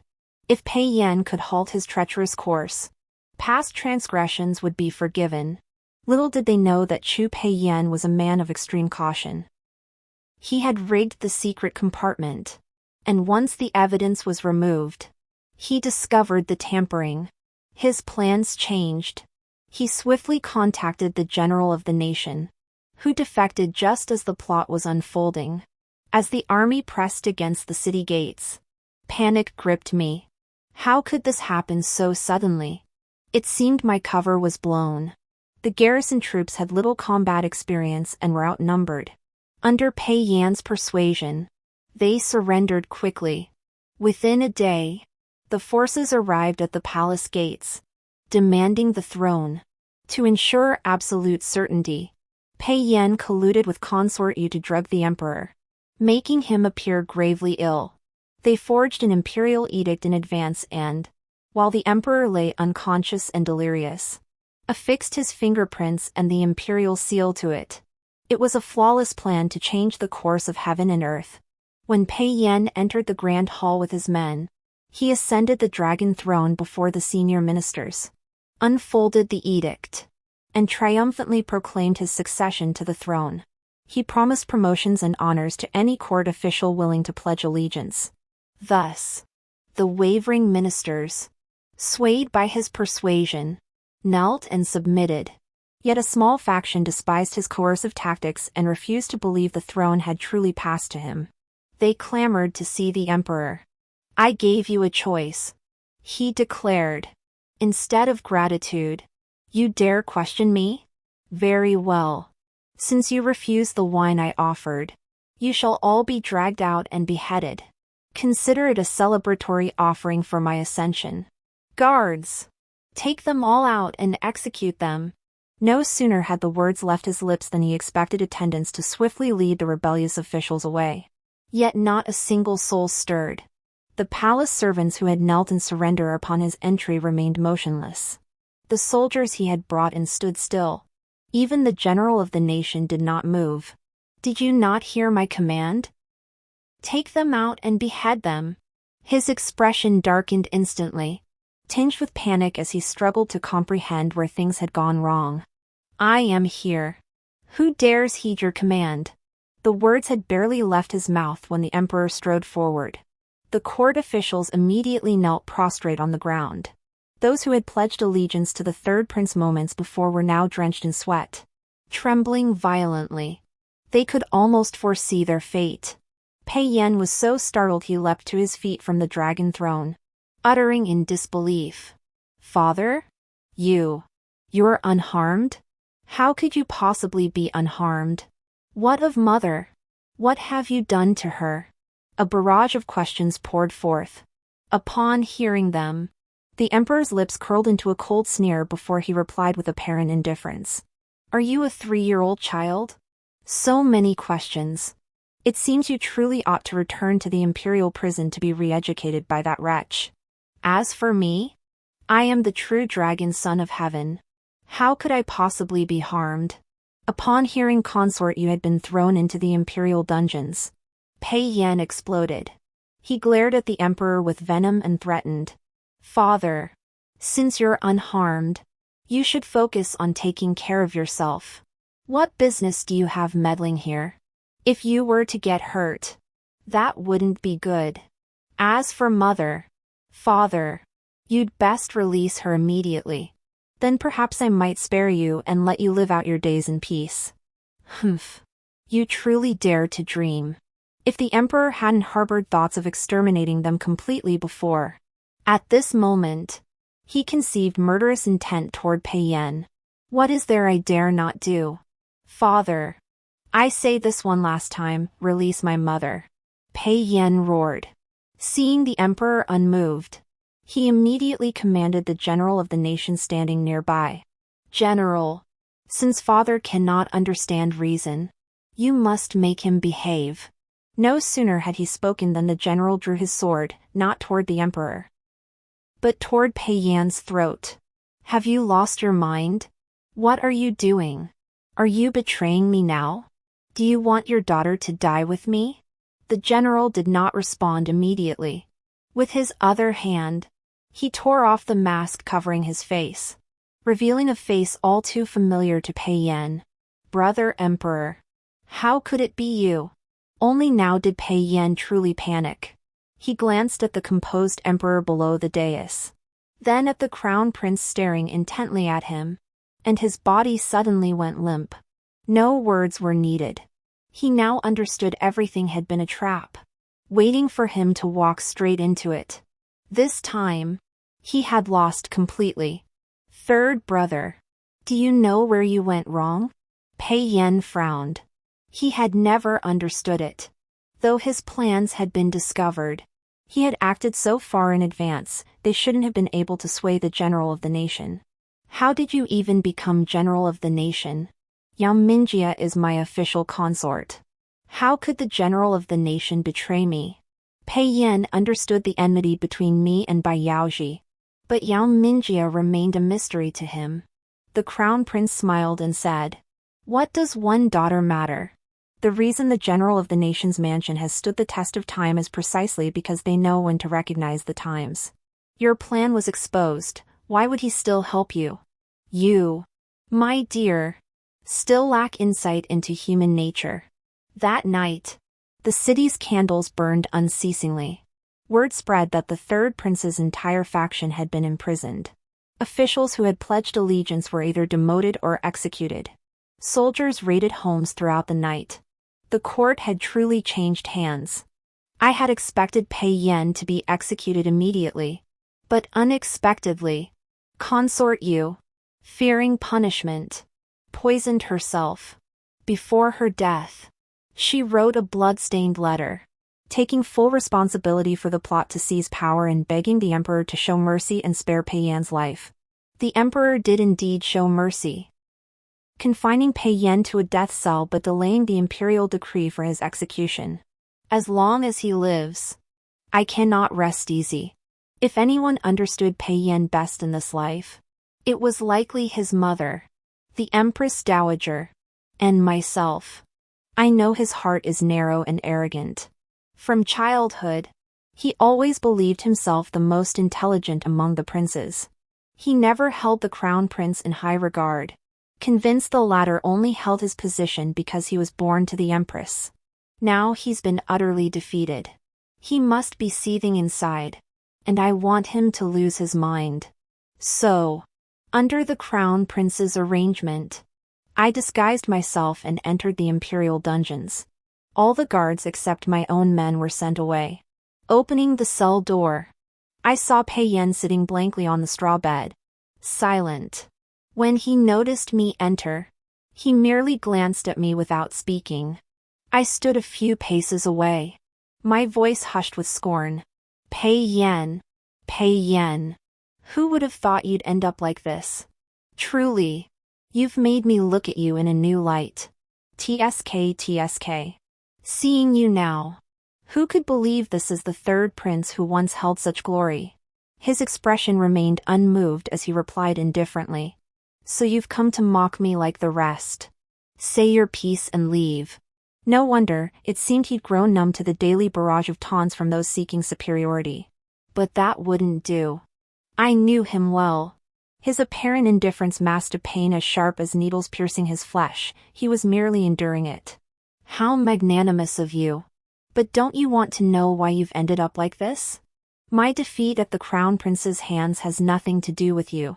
[SPEAKER 1] If Pei Yan could halt his treacherous course, past transgressions would be forgiven. Little did they know that Chu Pei Yan was a man of extreme caution. He had rigged the secret compartment, and once the evidence was removed, he discovered the tampering. His plans changed. He swiftly contacted the general of the nation, who defected just as the plot was unfolding. As the army pressed against the city gates, panic gripped me. How could this happen so suddenly? It seemed my cover was blown. The garrison troops had little combat experience and were outnumbered. Under Pei Yan's persuasion, they surrendered quickly. Within a day, the forces arrived at the palace gates, demanding the throne. To ensure absolute certainty, Pei Yan colluded with Consort Yu to drug the emperor, making him appear gravely ill. They forged an imperial edict in advance and, while the emperor lay unconscious and delirious, affixed his fingerprints and the imperial seal to it. It was a flawless plan to change the course of heaven and earth. When Pei Yan entered the grand hall with his men, he ascended the dragon throne before the senior ministers, unfolded the edict, and triumphantly proclaimed his succession to the throne. He promised promotions and honors to any court official willing to pledge allegiance. Thus, the wavering ministers, swayed by his persuasion, knelt and submitted. Yet a small faction despised his coercive tactics and refused to believe the throne had truly passed to him. They clamored to see the emperor. "I gave you a choice," he declared. "Instead of gratitude, you dare question me? Very well. Since you refused the wine I offered, you shall all be dragged out and beheaded. Consider it a celebratory offering for my ascension. Guards, take them all out and execute them." No sooner had the words left his lips than he expected attendants to swiftly lead the rebellious officials away. Yet not a single soul stirred. The palace servants who had knelt in surrender upon his entry remained motionless. The soldiers he had brought in stood still. Even the general of the nation did not move. "Did you not hear my command? Take them out and behead them." His expression darkened instantly, tinged with panic as he struggled to comprehend where things had gone wrong. "I am here. Who dares heed your command?" The words had barely left his mouth when the emperor strode forward. The court officials immediately knelt prostrate on the ground. Those who had pledged allegiance to the third prince moments before were now drenched in sweat, trembling violently. They could almost foresee their fate. Pei Yan was so startled he leapt to his feet from the dragon throne, uttering in disbelief, "Father? You're unharmed? How could you possibly be unharmed? What of mother? What have you done to her?" A barrage of questions poured forth. Upon hearing them, the emperor's lips curled into a cold sneer before he replied with apparent indifference. "Are you a 3-year-old child? So many questions. It seems you truly ought to return to the imperial prison to be re-educated by that wretch. As for me, I am the true dragon son of heaven. How could I possibly be harmed?" Upon hearing Consort Yu had been thrown into the imperial dungeons, Pei Yan exploded. He glared at the emperor with venom and threatened, "Father, since you're unharmed, you should focus on taking care of yourself. What business do you have meddling here? If you were to get hurt, that wouldn't be good. As for mother, father, you'd best release her immediately. Then perhaps I might spare you and let you live out your days in peace." Humph. You truly dare to dream. If the emperor hadn't harbored thoughts of exterminating them completely before, at this moment, he conceived murderous intent toward Pei Yan. "What is there I dare not do? Father, I say this one last time, release my mother." Pei Yan roared. Seeing the emperor unmoved, he immediately commanded the general of the nation standing nearby, "General, since father cannot understand reason, you must make him behave." No sooner had he spoken than the general drew his sword, not toward the emperor, but toward Pei Yan's throat. "Have you lost your mind? What are you doing? Are you betraying me now? Do you want your daughter to die with me?" The general did not respond immediately. With his other hand, he tore off the mask covering his face, revealing a face all too familiar to Pei Yan. "Brother Emperor, how could it be you?" Only now did Pei Yan truly panic. He glanced at the composed emperor below the dais, then at the crown prince staring intently at him, and his body suddenly went limp. No words were needed. He now understood everything had been a trap, waiting for him to walk straight into it. This time, he had lost completely. Third brother. Do you know where you went wrong? Pei Yan frowned. He had never understood it. Though his plans had been discovered, he had acted so far in advance, they shouldn't have been able to sway the general of the nation. How did you even become general of the nation? Yao Mingjia is my official consort. How could the general of the nation betray me? Pei Yan understood the enmity between me and Bai Yaoji. But Yao Mingjia remained a mystery to him. The crown prince smiled and said, "What does one daughter matter? The reason the general of the nation's mansion has stood the test of time is precisely because they know when to recognize the times. Your plan was exposed, why would he still help you? You, my dear, still lack insight into human nature." That night, the city's candles burned unceasingly. Word spread that the third prince's entire faction had been imprisoned. Officials who had pledged allegiance were either demoted or executed. Soldiers raided homes throughout the night. The court had truly changed hands. I had expected Pei Yan to be executed immediately. But unexpectedly, Consort Yu, fearing punishment, poisoned herself. Before her death, she wrote a blood-stained letter, taking full responsibility for the plot to seize power and begging the emperor to show mercy and spare Pei Yan's life. The emperor did indeed show mercy, confining Pei Yan to a death cell but delaying the imperial decree for his execution. As long as he lives, I cannot rest easy. If anyone understood Pei Yan best in this life, it was likely his mother, the Empress Dowager, and myself. I know his heart is narrow and arrogant. From childhood, he always believed himself the most intelligent among the princes. He never held the crown prince in high regard, convinced the latter only held his position because he was born to the empress. Now he's been utterly defeated. He must be seething inside, and I want him to lose his mind. So, under the crown prince's arrangement, I disguised myself and entered the imperial dungeons. All the guards except my own men were sent away. Opening the cell door, I saw Pei Yan sitting blankly on the straw bed, silent. When he noticed me enter, he merely glanced at me without speaking. I stood a few paces away, my voice hushed with scorn. Pei Yan, Pei Yan. Who would have thought you'd end up like this? Truly, you've made me look at you in a new light. TSK TSK. Seeing you now. Who could believe this is the third prince who once held such glory? His expression remained unmoved as he replied indifferently. So you've come to mock me like the rest. Say your piece and leave. No wonder, it seemed he'd grown numb to the daily barrage of taunts from those seeking superiority. But that wouldn't do. I knew him well. His apparent indifference masked a pain as sharp as needles piercing his flesh. He was merely enduring it. How magnanimous of you. But don't you want to know why you've ended up like this? My defeat at the crown prince's hands has nothing to do with you.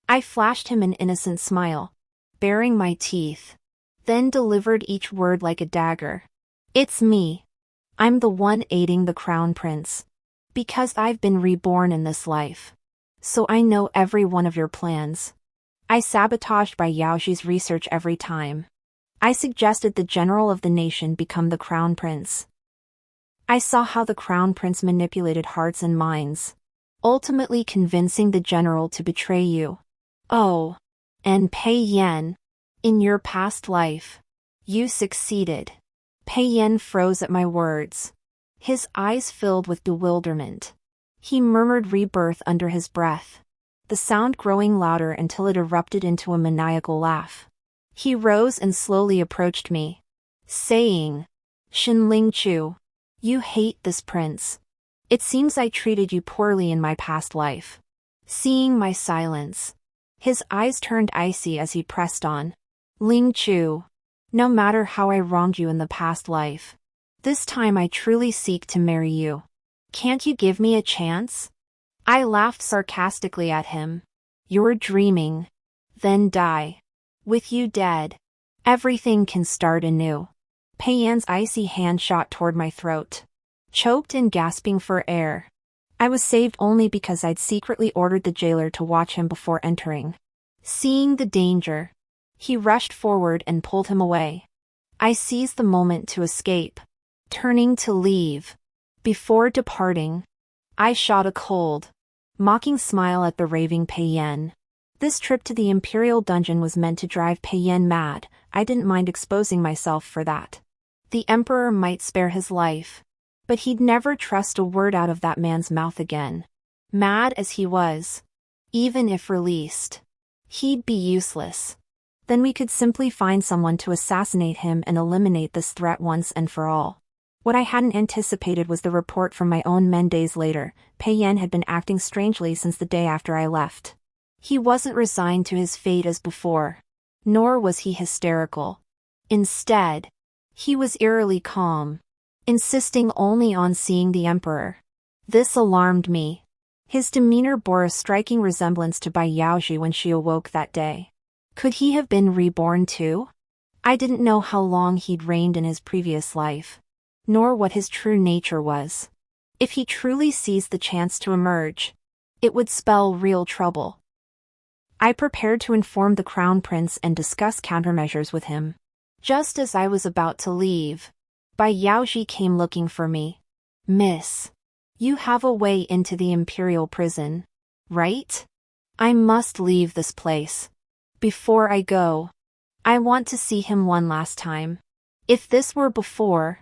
[SPEAKER 1] I flashed him an innocent smile, baring my teeth, then delivered each word like a dagger. It's me. I'm the one aiding the crown prince. Because I've been reborn in this life. So I know every one of your plans. I sabotaged Bai Yaoji's research every time. I suggested the general of the nation become the crown prince. I saw how the crown prince manipulated hearts and minds, ultimately convincing the general to betray you. Oh, and Pei Yan, in your past life, you succeeded. Pei Yan froze at my words. His eyes filled with bewilderment. He murmured rebirth under his breath, the sound growing louder until it erupted into a maniacal laugh. He rose and slowly approached me, saying, Xinling Chu, you hate this prince. It seems I treated you poorly in my past life. Seeing my silence, his eyes turned icy as he pressed on. Ling Chu, no matter how I wronged you in the past life, this time I truly seek to marry you. Can't you give me a chance? I laughed sarcastically at him. You're dreaming. Then die. With you dead, everything can start anew. Pei Yan's icy hand shot toward my throat. Choked and gasping for air, I was saved only because I'd secretly ordered the jailer to watch him before entering. Seeing the danger, he rushed forward and pulled him away. I seized the moment to escape, turning to leave. Before departing, I shot a cold, mocking smile at the raving Pei-Yen. This trip to the Imperial Dungeon was meant to drive Pei-Yen mad. I didn't mind exposing myself for that. The Emperor might spare his life, but he'd never trust a word out of that man's mouth again. Mad as he was, even if released, he'd be useless. Then we could simply find someone to assassinate him and eliminate this threat once and for all. What I hadn't anticipated was the report from my own men days later. Pei-Yen had been acting strangely since the day after I left. He wasn't resigned to his fate as before, nor was he hysterical. Instead, he was eerily calm, insisting only on seeing the Emperor. This alarmed me. His demeanor bore a striking resemblance to Bai Yaoji when she awoke that day. Could he have been reborn too? I didn't know how long he'd reigned in his previous life, nor what his true nature was. If he truly seized the chance to emerge, it would spell real trouble. I prepared to inform the Crown Prince and discuss countermeasures with him. Just as I was about to leave, Bai Yaoji came looking for me. "Miss, you have a way into the Imperial prison, right? I must leave this place. Before I go, I want to see him one last time." If this were before,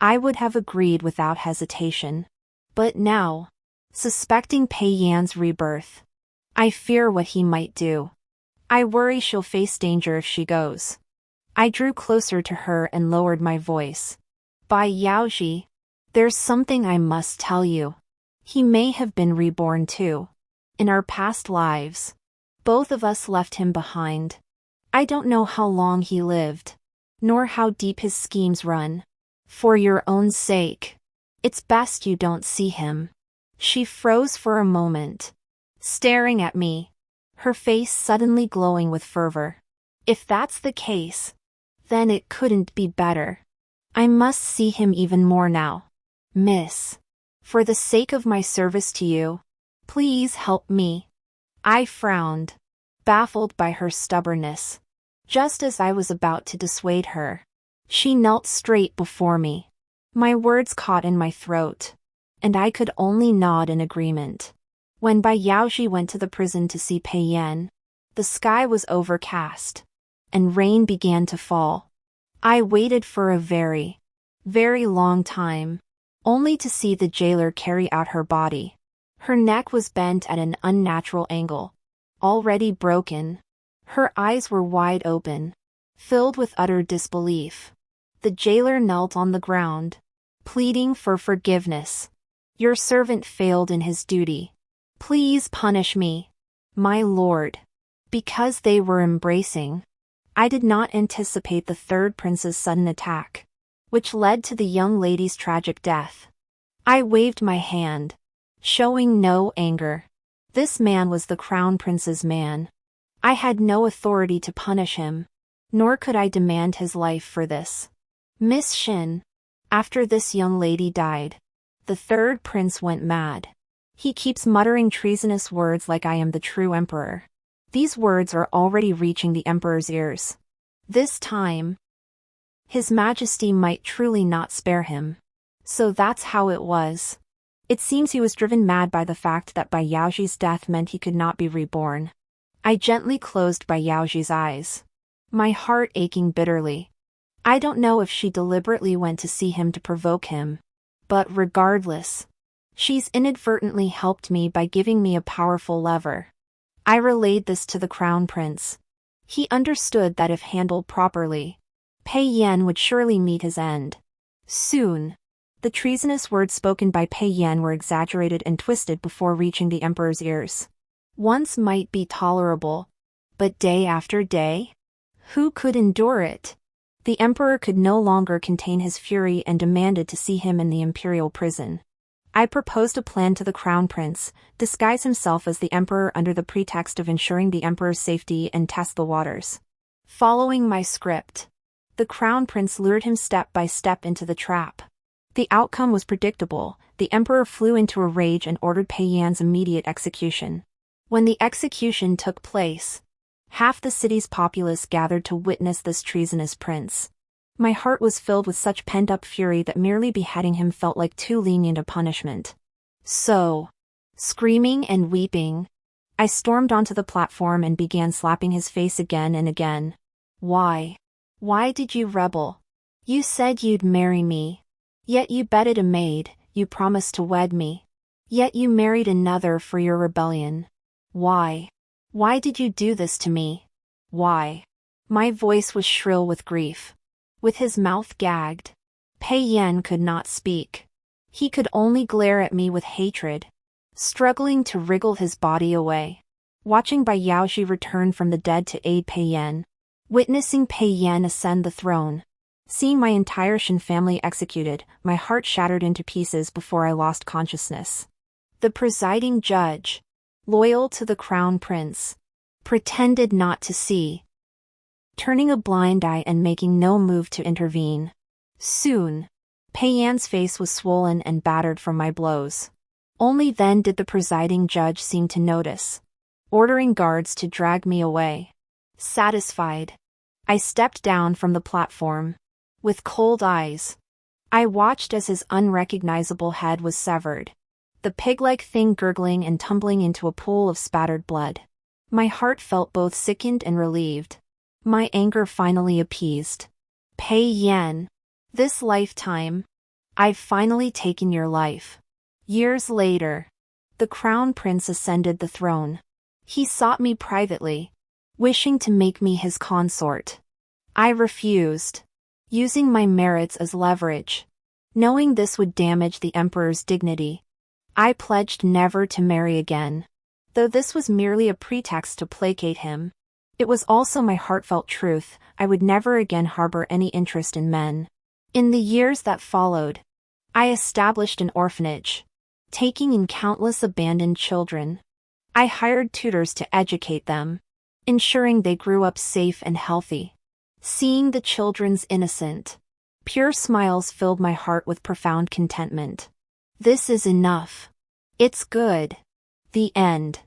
[SPEAKER 1] I would have agreed without hesitation. But now, suspecting Pei-Yan's rebirth, I fear what he might do. I worry she'll face danger if she goes. I drew closer to her and lowered my voice. "Bai Yaoji, there's something I must tell you. He may have been reborn too. In our past lives, both of us left him behind. I don't know how long he lived, nor how deep his schemes run. For your own sake, it's best you don't see him." She froze for a moment, staring at me, her face suddenly glowing with fervor. If that's the case, then it couldn't be better. I must see him even more now. "Miss, for the sake of my service to you, please help me." I frowned, baffled by her stubbornness. Just as I was about to dissuade her, she knelt straight before me. My words caught in my throat, and I could only nod in agreement. When Bai Yaoji went to the prison to see Pei-Yen, the sky was overcast, and rain began to fall. I waited for a very, very long time, only to see the jailer carry out her body. Her neck was bent at an unnatural angle, already broken. Her eyes were wide open, filled with utter disbelief. The jailer knelt on the ground, pleading for forgiveness. "Your servant failed in his duty. Please punish me, my lord." Because they were embracing, I did not anticipate the third prince's sudden attack, which led to the young lady's tragic death. I waved my hand, showing no anger. This man was the Crown Prince's man. I had no authority to punish him, nor could I demand his life for this. "Miss Shin, after this young lady died, the third prince went mad. He keeps muttering treasonous words like I am the true emperor. These words are already reaching the emperor's ears. This time, His Majesty might truly not spare him. So that's how it was. It seems he was driven mad by the fact that Bai Yaoji's death meant he could not be reborn." I gently closed Bai Yaoji's eyes, my heart aching bitterly. I don't know if she deliberately went to see him to provoke him, but regardless, she's inadvertently helped me by giving me a powerful lever. I relayed this to the Crown Prince. He understood that if handled properly, Pei-Yen would surely meet his end. Soon, the treasonous words spoken by Pei-Yen were exaggerated and twisted before reaching the emperor's ears. Once might be tolerable, but day after day? Who could endure it? The emperor could no longer contain his fury and demanded to see him in the imperial prison. I proposed a plan to the Crown Prince: disguise himself as the emperor under the pretext of ensuring the emperor's safety and test the waters. Following my script, the Crown Prince lured him step by step into the trap. The outcome was predictable. The the emperor flew into a rage and ordered Pei Yan's immediate execution. When the execution took place, half the city's populace gathered to witness this treasonous prince. My heart was filled with such pent-up fury that merely beheading him felt like too lenient a punishment. So, screaming and weeping, I stormed onto the platform and began slapping his face again and again. Why? Why did you rebel? You said you'd marry me. Yet you bedded a maid, you promised to wed me. Yet you married another for your rebellion. Why? Why did you do this to me? Why? My voice was shrill with grief. With his mouth gagged, Pei Yan could not speak. He could only glare at me with hatred, struggling to wriggle his body away. Watching Bai Yaoxi return from the dead to aid Pei Yan, witnessing Pei Yan ascend the throne, seeing my entire Shen family executed, my heart shattered into pieces before I lost consciousness. The presiding judge, loyal to the crown prince, pretended not to see, turning a blind eye and making no move to intervene. Soon, Pei Yan's face was swollen and battered from my blows. Only then did the presiding judge seem to notice, ordering guards to drag me away. Satisfied, I stepped down from the platform. With cold eyes, I watched as his unrecognizable head was severed, the pig-like thing gurgling and tumbling into a pool of spattered blood. My heart felt both sickened and relieved. My anger finally appeased. Pei Yan, this lifetime, I've finally taken your life. Years later, the crown prince ascended the throne. He sought me privately, wishing to make me his consort. I refused, using my merits as leverage. Knowing this would damage the emperor's dignity, I pledged never to marry again. Though this was merely a pretext to placate him, it was also my heartfelt truth. I would never again harbor any interest in men. In the years that followed, I established an orphanage, taking in countless abandoned children. I hired tutors to educate them, ensuring they grew up safe and healthy. Seeing the children's innocent, pure smiles filled my heart with profound contentment. This is enough. It's good. The end.